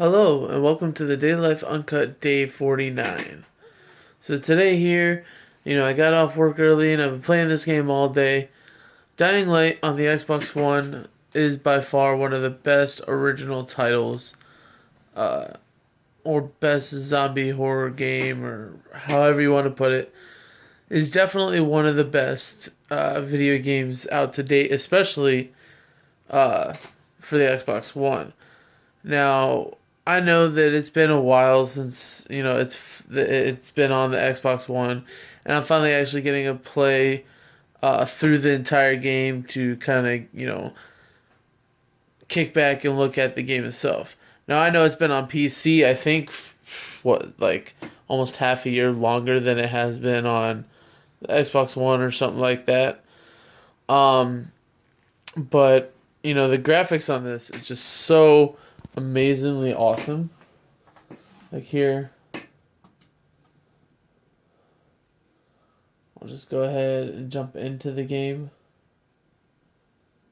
Hello, and welcome to the Daily Life Uncut Day 49. So today here, I got off work early and I've been playing this game all day. Dying Light on the Xbox One is by far one of the best original titles, or best zombie horror game, or however you want to put it. Is definitely one of the best video games out to date, especially for the Xbox One. Now, I know that it's been a while since it's been on the Xbox One, and I'm finally actually getting to play through the entire game to kind of kick back and look at the game itself. Now I know it's been on PC. I think like almost half a year longer than it has been on the Xbox One or something like that. But the graphics on this is just so amazingly awesome. Like here, I'll just go ahead and jump into the game.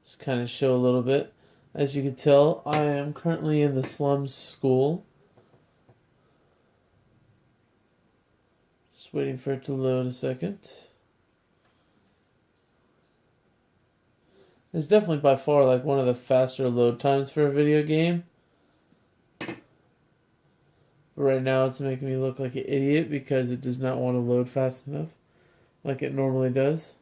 Just kind of show a little bit. As you can tell, I am currently in the slums school. Just waiting for it to load a second. It's definitely by far like one of the faster load times for a video game. Right now it's making me look like an idiot because it does not want to load fast enough like it normally does.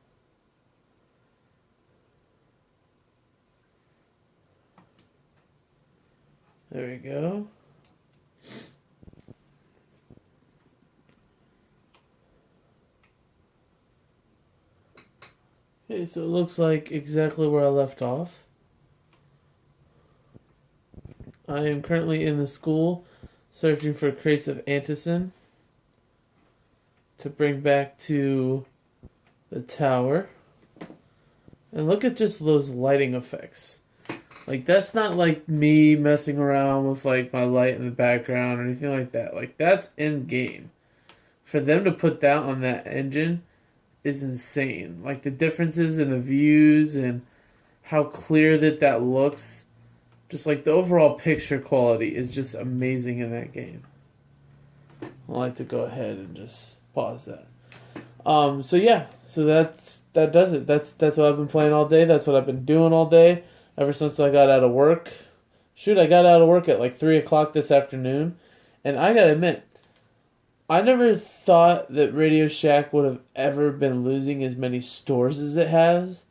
There we go. Okay, so it looks like exactly where I left off. I am currently in the school searching for crates of antacin to bring back to the tower. And look at just those lighting effects. Like, that's not like me messing around with like my light in the background or anything like that. Like, that's in game. For them to put that on that engine is insane. Like, the differences in the views and how clear that looks. Just like the overall picture quality is just amazing in that game. I'd like to go ahead and just pause that. So that does it. That's what I've been playing all day. That's what I've been doing all day ever since I got out of work. Shoot, I got out of work at like 3 o'clock this afternoon, and I gotta admit, I never thought that Radio Shack would have ever been losing as many stores as it has.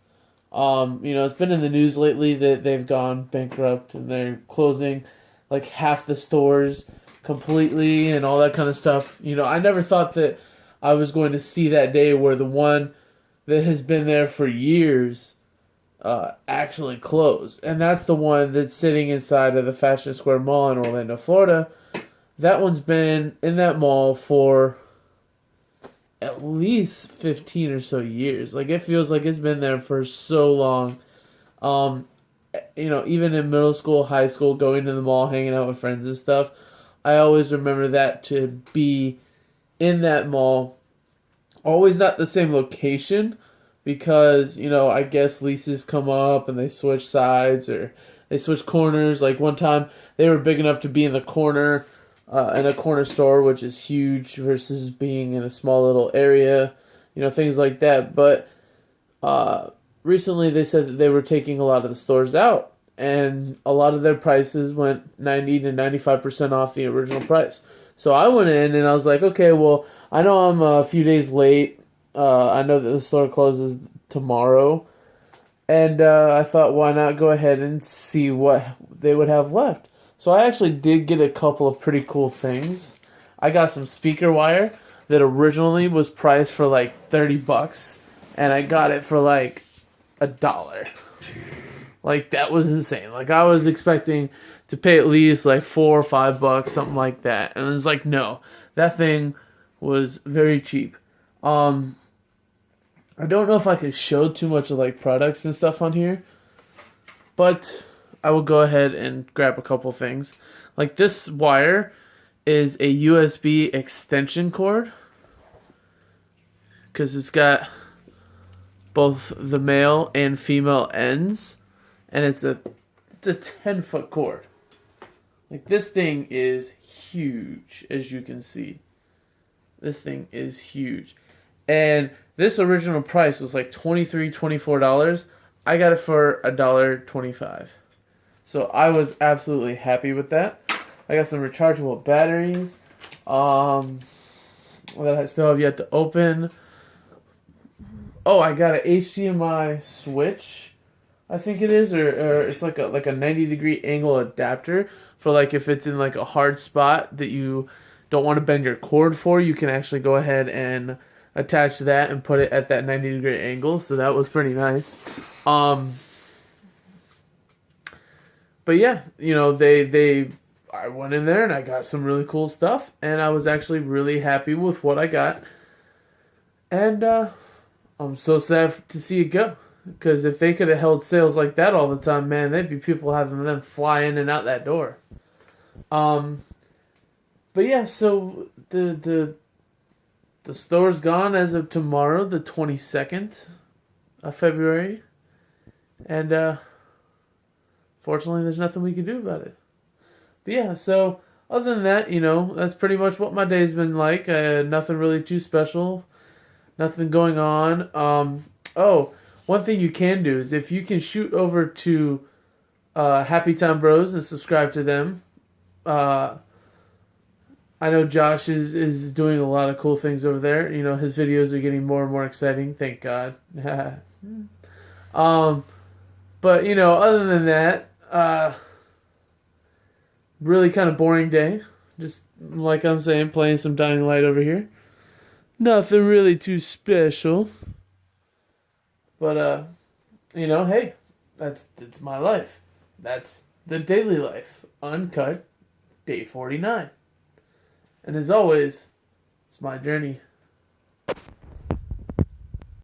It's been in the news lately that they've gone bankrupt and they're closing like half the stores completely and all that kind of stuff. I never thought that I was going to see that day where the one that has been there for years actually closed. And that's the one that's sitting inside of the Fashion Square Mall in Orlando, Florida. That one's been in that mall for at least 15 or so years. Like, it feels like it's been there for so long. Even in middle school, high school, going to the mall, hanging out with friends and stuff, I always remember that to be in that mall. Always not the same location because, I guess leases come up and they switch sides or they switch corners. Like, one time they were big enough to be in the corner in a corner store, which is huge, versus being in a small little area, things like that. But recently they said that they were taking a lot of the stores out, and a lot of their prices went 90 to 95% off the original price. So I went in and I was like, okay, well, I know I'm a few days late. I know that the store closes tomorrow. And I thought, why not go ahead and see what they would have left. So I actually did get a couple of pretty cool things. I got some speaker wire that originally was priced for like $30, and I got it for like $1. Like, that was insane. Like, I was expecting to pay at least like $4 or $5, something like that. And it was like, no, that thing was very cheap. I don't know if I could show too much of like products and stuff on here, but I will go ahead and grab a couple things. Like, this wire is a USB extension cord because it's got both the male and female ends, and it's a 10-foot cord. Like, this thing is huge, as you can see. This thing is huge. And this original price was like $23, $24. I got it for $1.25. So I was absolutely happy with that. I got some rechargeable batteries that I still have yet to open. Oh, I got an HDMI switch, I think it is, or it's like a 90-degree angle adapter for like if it's in like a hard spot that you don't want to bend your cord for, you can actually go ahead and attach that and put it at that 90-degree angle. So that was pretty nice. But yeah, you know, I went in there and I got some really cool stuff, and I was actually really happy with what I got. And I'm so sad to see it go, because if they could have held sales like that all the time, man, there'd be people having them fly in and out that door. But yeah, so the store's gone as of tomorrow, the 22nd of February, and fortunately, there's nothing we can do about it. But yeah, so other than that, you know, that's pretty much what my day's been like. Nothing really too special. Nothing going on. Oh, one thing you can do is if you can shoot over to Happy Time Bros and subscribe to them. I know Josh is doing a lot of cool things over there. You know, his videos are getting more and more exciting. Thank God. But you know, other than that, really kind of boring day. Just like I'm saying, playing some Dying Light over here. Nothing really too special. But you know, hey, that's my life. That's the daily life, uncut, day 49. And as always, it's my journey.